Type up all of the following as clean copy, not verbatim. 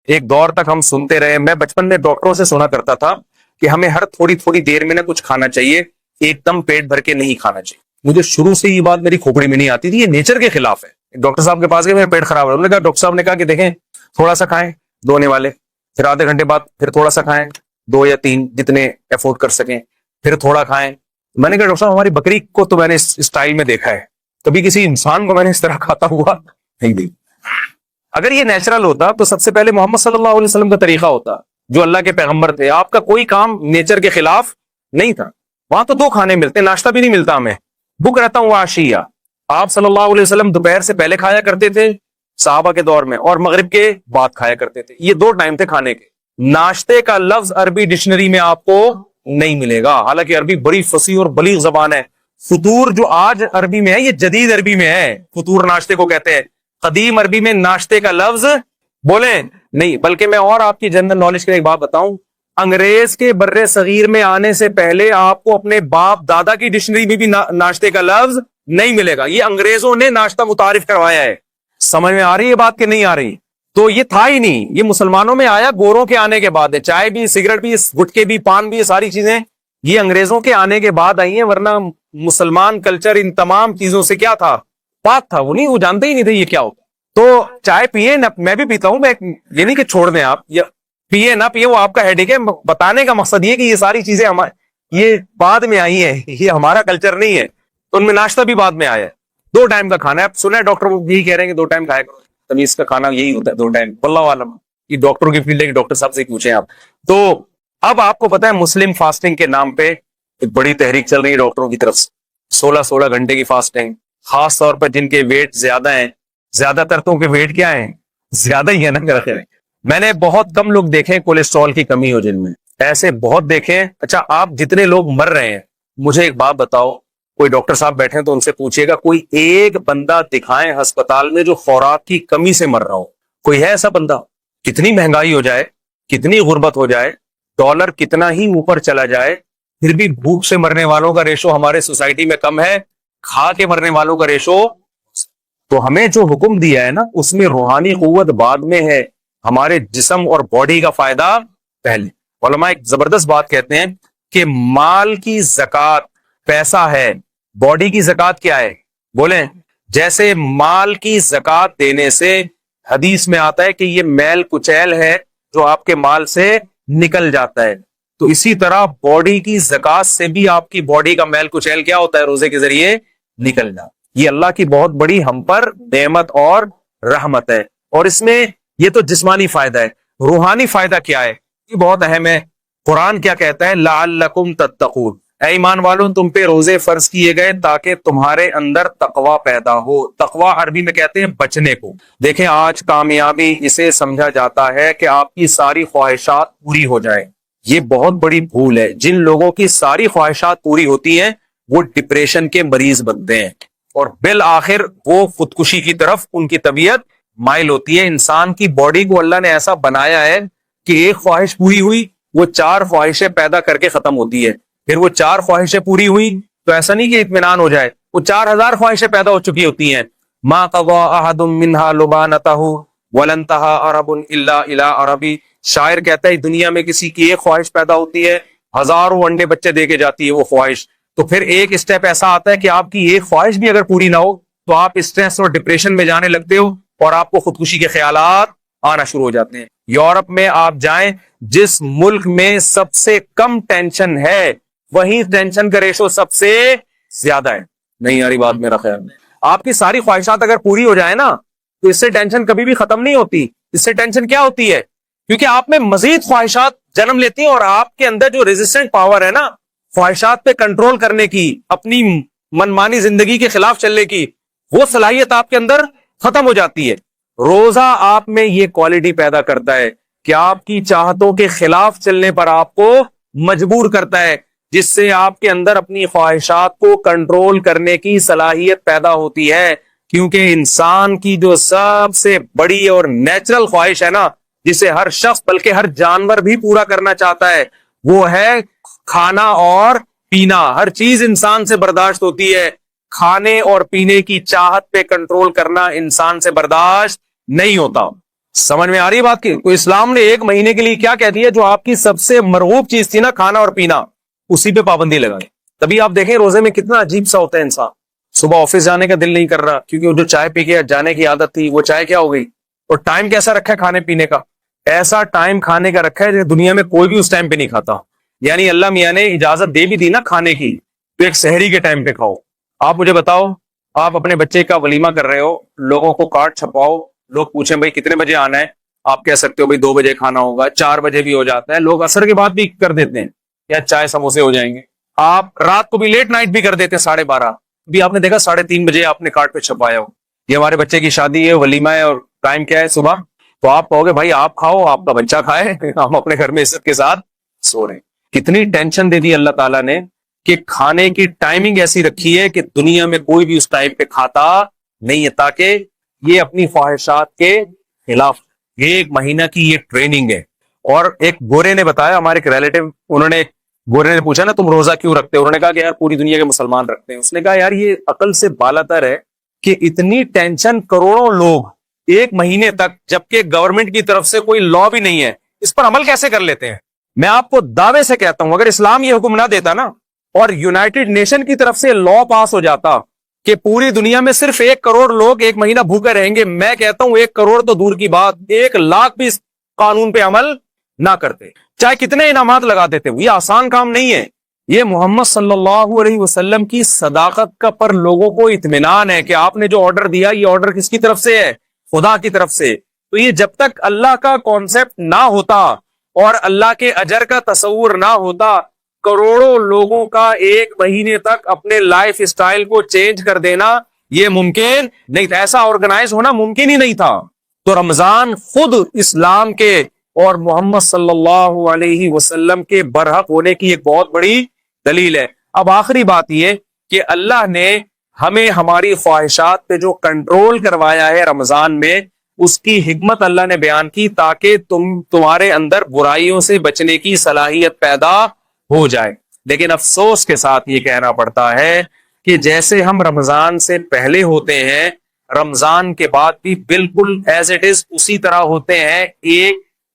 ایک دور تک ہم سنتے رہے, میں بچپن میں ڈاکٹروں سے سنا کرتا تھا کہ ہمیں ہر تھوڑی تھوڑی دیر میں نہ کچھ کھانا چاہیے, ایک دم پیٹ بھر کے نہیں کھانا چاہیے. مجھے شروع سے یہ بات میری کھوپڑی میں نہیں آتی تھی, یہ نیچر کے خلاف ہے. ڈاکٹر صاحب کے پاس گئے, میرا پیٹ خراب ہے. انہوں نے کہا, ڈاکٹر صاحب نے کہا کہ دیکھیں تھوڑا سا کھائیں دھونے والے, پھر آدھے گھنٹے بعد پھر تھوڑا سا کھائیں, 2 یا 3 جتنے افورڈ کر سکیں, پھر تھوڑا کھائیں. میں نے کہا ڈاکٹر صاحب ہماری بکری کو تو میں نے اس اسٹائل میں دیکھا ہے, کبھی کسی انسان کو میں نے اس طرح کھاتا ہوا نہیں. اگر یہ نیچرل ہوتا تو سب سے پہلے محمد صلی اللہ علیہ وسلم کا طریقہ ہوتا, جو اللہ کے پیغمبر تھے. آپ کا کوئی کام نیچر کے خلاف نہیں تھا. وہاں تو 2 کھانے ملتے, ناشتہ بھی نہیں ملتا ہمیں, بھوک رہتا ہوں عشیہ. آپ صلی اللہ علیہ وسلم دوپہر سے پہلے کھایا کرتے تھے صحابہ کے دور میں, اور مغرب کے بعد کھایا کرتے تھے. یہ 2 ٹائم تھے کھانے کے. ناشتے کا لفظ عربی ڈکشنری میں آپ کو نہیں ملے گا, حالانکہ عربی بڑی فصیح اور بلیغ زبان ہے. فطور جو آج عربی میں ہے یہ جدید عربی میں ہے, فطور ناشتے کو کہتے ہیں. قدیم عربی میں ناشتے کا لفظ بولیں نہیں. بلکہ میں اور آپ کی جنرل نالج کے لیے ایک بات بتاؤں, انگریز کے بر صغیر میں آنے سے پہلے آپ کو اپنے باپ دادا کی ڈکشنری میں بھی ناشتے کا لفظ نہیں ملے گا. یہ انگریزوں نے ناشتہ متعارف کروایا ہے. سمجھ میں آ رہی ہے بات کہ نہیں آ رہی؟ تو یہ تھا ہی نہیں, یہ مسلمانوں میں آیا گوروں کے آنے کے بعد ہے. چائے بھی, سگریٹ بھی, گٹکے بھی, پان بھی, یہ ساری چیزیں یہ انگریزوں کے آنے کے بعد آئی ہیں. ورنہ مسلمان کلچر ان تمام چیزوں سے کیا تھا, پاک تھا. وہ جانتے ہی نہیں تھے یہ کیا ہوتا. تو چائے پیئے نہ, میں بھی پیتا ہوں, میں یہ نہیں کہ چھوڑ دیں آپ, پیئے نہ پیئے وہ آپ کا ہیڈیک ہے. بتانے کا مقصد یہ کہ یہ ساری چیزیں یہ بعد میں آئی ہیں, یہ ہمارا کلچر نہیں ہے. تو ان میں ناشتہ بھی بعد میں آیا ہے. 2 ٹائم کا کھانا ہے. آپ سنا ہے ڈاکٹر یہی کہہ رہے ہیں کہ 2 ٹائم کھایا کرو, تمیز کا کھانا یہی ہوتا ہے 2 ٹائم. واللہ عالم, یہ ڈاکٹروں کی فیلڈ ہے کہ ڈاکٹر صاحب سے پوچھیں آپ. تو اب آپ کو پتا ہے مسلم فاسٹنگ کے نام پہ ایک بڑی تحریک چل رہی ہے ڈاکٹروں کی طرف سے. 16 گھنٹے کی فاسٹنگ, خاص طور پر جن کے ویٹ زیادہ ہیں. زیادہ تر تو کے ویٹ کیا ہیں, زیادہ ہی ہے نا میرا خیال ہے. میں نے بہت کم لوگ دیکھے کولیسٹرول کی کمی ہو جن میں, ایسے بہت دیکھے. اچھا آپ جتنے لوگ مر رہے ہیں, مجھے ایک بات بتاؤ, کوئی ڈاکٹر صاحب بیٹھے ہیں تو ان سے پوچھئے گا کوئی ایک بندہ دکھائیں ہسپتال میں جو خوراک کی کمی سے مر رہا ہو. کوئی ہے ایسا بندہ؟ کتنی مہنگائی ہو جائے, کتنی غربت ہو جائے, ڈالر کتنا ہی اوپر چلا جائے, پھر بھی بھوک سے مرنے والوں کا ریشو ہمارے سوسائٹی میں کم ہے, کھا کے مرنے والوں کا ریشو. تو ہمیں جو حکم دیا ہے نا, اس میں روحانی قوت بعد میں ہے, ہمارے جسم اور باڈی کا فائدہ پہلے. علماء ایک زبردست بات کہتے ہیں کہ مال کی زکوٰۃ پیسہ ہے, باڈی کی زکوٰۃ کیا ہے بولیں؟ جیسے مال کی زکوٰۃ دینے سے حدیث میں آتا ہے کہ یہ میل کچیل ہے جو آپ کے مال سے نکل جاتا ہے, تو اسی طرح باڈی کی زکوٰۃ سے بھی آپ کی باڈی کا میل کچیل کیا ہوتا ہے, روزے کے ذریعے نکل جاتا. یہ اللہ کی بہت بڑی ہم پر نعمت اور رحمت ہے. اور اس میں یہ تو جسمانی فائدہ ہے, روحانی فائدہ کیا ہے یہ بہت اہم ہے. قرآن کیا کہتا ہے, لعلکم تتقون, اے ایمان والوں تم پہ روزے فرض کیے گئے تاکہ تمہارے اندر تقوی پیدا ہو. تقوی عربی میں کہتے ہیں بچنے کو. دیکھیں آج کامیابی اسے سمجھا جاتا ہے کہ آپ کی ساری خواہشات پوری ہو جائیں. یہ بہت بڑی بھول ہے. جن لوگوں کی ساری خواہشات پوری ہوتی ہیں وہ ڈپریشن کے مریض بنتے ہیں, اور بالآخر وہ خودکشی کی طرف ان کی طبیعت مائل ہوتی ہے. انسان کی باڈی کو اللہ نے ایسا بنایا ہے کہ ایک خواہش پوری ہوئی وہ 4 خواہشیں پیدا کر کے ختم ہوتی ہے. پھر وہ 4 خواہشیں پوری ہوئی تو ایسا نہیں کہ اطمینان ہو جائے, وہ 4000 خواہشیں پیدا ہو چکی ہوتی ہیں. ما قضى احد منها لبانته ولا انتهى عرب الا الى عربی. شاعر کہتا ہے دنیا میں کسی کی ایک خواہش پیدا ہوتی ہے, ہزاروں انڈے بچے دے کے جاتی ہے وہ خواہش. تو پھر ایک اسٹیپ ایسا آتا ہے کہ آپ کی ایک خواہش بھی اگر پوری نہ ہو تو آپ اسٹریس اور ڈپریشن میں جانے لگتے ہو, اور آپ کو خودکشی کے خیالات آنا شروع ہو جاتے ہیں. یورپ میں آپ جائیں, جس ملک میں سب سے کم ٹینشن ہے وہیں ٹینشن کا ریشو سب سے زیادہ ہے. نہیں آ رہی بات میرا خیال میں؟ آپ کی ساری خواہشات اگر پوری ہو جائے نا تو اس سے ٹینشن کبھی بھی ختم نہیں ہوتی. اس سے ٹینشن کیا ہوتی ہے, کیونکہ آپ میں مزید خواہشات جنم لیتی ہیں, اور آپ کے اندر جو ریزسٹنٹ پاور ہے نا خواہشات پہ کنٹرول کرنے کی, اپنی منمانی زندگی کے خلاف چلنے کی, وہ صلاحیت آپ کے اندر ختم ہو جاتی ہے. روزہ آپ میں یہ کوالٹی پیدا کرتا ہے کہ آپ کی چاہتوں کے خلاف چلنے پر آپ کو مجبور کرتا ہے, جس سے آپ کے اندر اپنی خواہشات کو کنٹرول کرنے کی صلاحیت پیدا ہوتی ہے. کیونکہ انسان کی جو سب سے بڑی اور نیچرل خواہش ہے نا, جسے ہر شخص بلکہ ہر جانور بھی پورا کرنا چاہتا ہے, وہ ہے کھانا اور پینا. ہر چیز انسان سے برداشت ہوتی ہے, کھانے اور پینے کی چاہت پہ کنٹرول کرنا انسان سے برداشت نہیں ہوتا. سمجھ میں آ رہی ہے بات کی؟ تو اسلام نے 1 مہینے کے لیے کیا کہہ دیا؟ جو آپ کی سب سے مرغوب چیز تھی نا، کھانا اور پینا، اسی پہ پابندی لگائیں۔ تبھی آپ دیکھیں روزے میں کتنا عجیب سا ہوتا ہے انسان، صبح آفس جانے کا دل نہیں کر رہا کیونکہ وہ جو چائے پی کے جانے کی عادت تھی وہ چائے کیا ہو گئی، اور ٹائم کیسا رکھا ہے کھانے پینے کا؟ ایسا ٹائم کھانے کا رکھا ہے جو دنیا میں کوئی بھی اس ٹائم پہ نہیں کھاتا۔ یعنی اللہ میاں نے اجازت دے بھی دی نا کھانے کی، تو ایک سحری کے ٹائم پہ کھاؤ۔ آپ مجھے بتاؤ، آپ اپنے بچے کا ولیمہ کر رہے ہو، لوگوں کو کارڈ چھپاؤ، لوگ پوچھیں بھائی کتنے بجے آنا ہے، آپ کہہ سکتے ہو بھائی 2 بجے کھانا ہوگا، 4 بجے بھی ہو جاتا ہے، لوگ عصر کے بعد بھی کر دیتے ہیں، یا چائے سموسے ہو جائیں گے، آپ رات کو بھی لیٹ نائٹ بھی کر دیتے ہیں 12:30 بھی، آپ نے دیکھا 3:30 بجے آپ نے کارڈ پہ چھپایا ہو یہ ہمارے بچے کی شادی ہے، ولیمہ ہے، اور ٹائم کیا ہے صبح، تو آپ کہو گے بھائی آپ کھاؤ، آپ کا بچہ کھائے، ہم اپنے گھر میں عزت کے ساتھ سو رہے ہیں۔ کتنی ٹینشن دے دی اللہ تعالیٰ نے کہ کھانے کی ٹائمنگ ایسی رکھی ہے کہ دنیا میں کوئی بھی اس ٹائم پہ کھاتا نہیں ہے، تاکہ یہ اپنی خواہشات کے خلاف۔ یہ 1 مہینہ کی یہ ٹریننگ ہے۔ اور ایک گورے نے بتایا، ہمارے ایک ریلیٹو، گورے نے پوچھا نا تم روزہ کیوں رکھتے ہو؟ انہوں نے کہا کہ یار پوری دنیا کے مسلمان رکھتے ہیں۔ اس نے کہا یار یہ عقل سے بالاتر ہے کہ اتنی ٹینشن، کروڑوں لوگ 1 مہینے تک، جبکہ گورنمنٹ کی طرف سے کوئی لا بھی نہیں ہے، اس پر عمل کیسے کر لیتے ہیں؟ میں آپ کو دعوے سے کہتا ہوں اگر اسلام یہ حکم نہ دیتا نا، اور یونائٹڈ نیشن کی طرف سے لا پاس ہو جاتا کہ پوری دنیا میں صرف 1 کروڑ لوگ 1 مہینہ بھوکے رہیں گے، میں کہتا ہوں 1 کروڑ تو دور کی بات، 1 لاکھ بھی اس قانون پہ عمل نہ کرتے، چاہے کتنے انعامات لگا دیتے، یہ آسان کام نہیں ہے۔ یہ محمد صلی اللہ علیہ وسلم کی صداقت کا پر لوگوں کو اطمینان ہے کہ آپ نے جو آرڈر دیا یہ آرڈر کس کی طرف سے ہے؟ خدا کی طرف سے۔ تو یہ جب تک اللہ کا کانسیپٹ نہ ہوتا اور اللہ کے اجر کا تصور نہ ہوتا، کروڑوں لوگوں کا 1 مہینے تک اپنے لائف اسٹائل کو چینج کر دینا یہ ممکن نہیں تھا، ایسا آرگنائز ہونا ممکن ہی نہیں تھا۔ تو رمضان خود اسلام کے اور محمد صلی اللہ علیہ وسلم کے برحق ہونے کی ایک بہت بڑی دلیل ہے۔ اب آخری بات یہ کہ اللہ نے ہمیں ہماری خواہشات پہ جو کنٹرول کروایا ہے رمضان میں، اس کی حکمت اللہ نے بیان کی تاکہ تمہارے اندر برائیوں سے بچنے کی صلاحیت پیدا ہو جائے۔ لیکن افسوس کے ساتھ یہ کہنا پڑتا ہے کہ جیسے ہم رمضان سے پہلے ہوتے ہیں، رمضان کے بعد بھی بالکل ایز اٹ از اسی طرح ہوتے ہیں،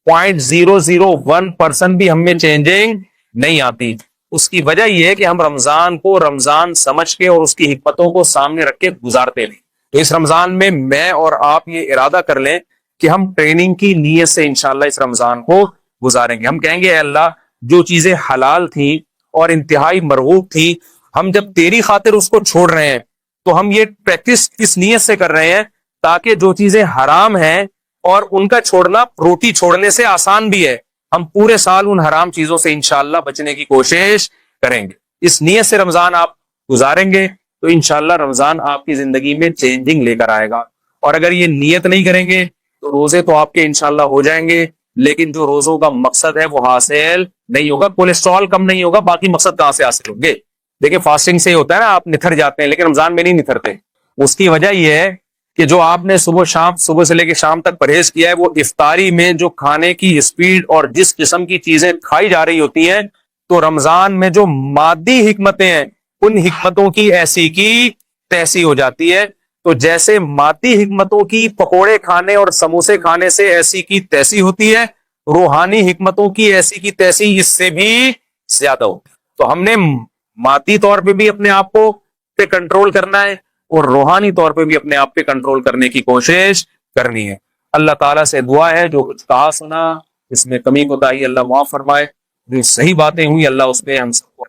1.001% بھی ہم میں چینجنگ نہیں آتی۔ اس کی وجہ یہ ہے کہ ہم رمضان کو رمضان سمجھ کے اور اس کی حکمتوں کو سامنے رکھ کے گزارتے نہیں۔ تو اس رمضان میں میں اور آپ یہ ارادہ کر لیں کہ ہم ٹریننگ کی نیت سے انشاءاللہ اس رمضان کو گزاریں گے۔ ہم کہیں گے اے اللہ، جو چیزیں حلال تھیں اور انتہائی مرغوب تھی، ہم جب تیری خاطر اس کو چھوڑ رہے ہیں تو ہم یہ پریکٹس اس نیت سے کر رہے ہیں تاکہ جو چیزیں حرام ہیں اور ان کا چھوڑنا روٹی چھوڑنے سے آسان بھی ہے، ہم پورے سال ان حرام چیزوں سے انشاءاللہ بچنے کی کوشش کریں گے۔ اس نیت سے رمضان آپ گزاریں گے تو انشاءاللہ رمضان آپ کی زندگی میں چینجنگ لے کر آئے گا۔ اور اگر یہ نیت نہیں کریں گے تو روزے تو آپ کے انشاءاللہ ہو جائیں گے، لیکن جو روزوں کا مقصد ہے وہ حاصل نہیں ہوگا، کولیسٹرول کم نہیں ہوگا، باقی مقصد کہاں سے حاصل ہوں گے؟ دیکھیں فاسٹنگ سے ہوتا ہے نا، آپ نتھر جاتے ہیں لیکن رمضان میں نہیں نتھرتے۔ اس کی وجہ یہ ہے کہ جو آپ نے صبح سے لے کے شام تک پرہیز کیا ہے، وہ افطاری میں جو کھانے کی اسپیڈ اور جس قسم کی چیزیں کھائی جا رہی ہوتی ہیں، تو رمضان میں جو مادی حکمتیں ہیں ان حکمتوں کی ایسی کی تیسی ہو جاتی ہے۔ تو جیسے مادی حکمتوں کی پکوڑے کھانے اور سموسے کھانے سے ایسی کی تیسی ہوتی ہے، روحانی حکمتوں کی ایسی کی تیسی اس سے بھی زیادہ ہوتی ہے۔ تو ہم نے مادی طور پہ بھی اپنے آپ کو پہ کنٹرول کرنا ہے اور روحانی طور پہ بھی اپنے آپ پہ کنٹرول کرنے کی کوشش کرنی ہے۔ اللہ تعالیٰ سے دعا ہے جو کچھ کہا سنا اس میں کمی کوتاہی اللہ معاف فرمائے، جو صحیح باتیں ہوئی اللہ اس پہ ہم سب کو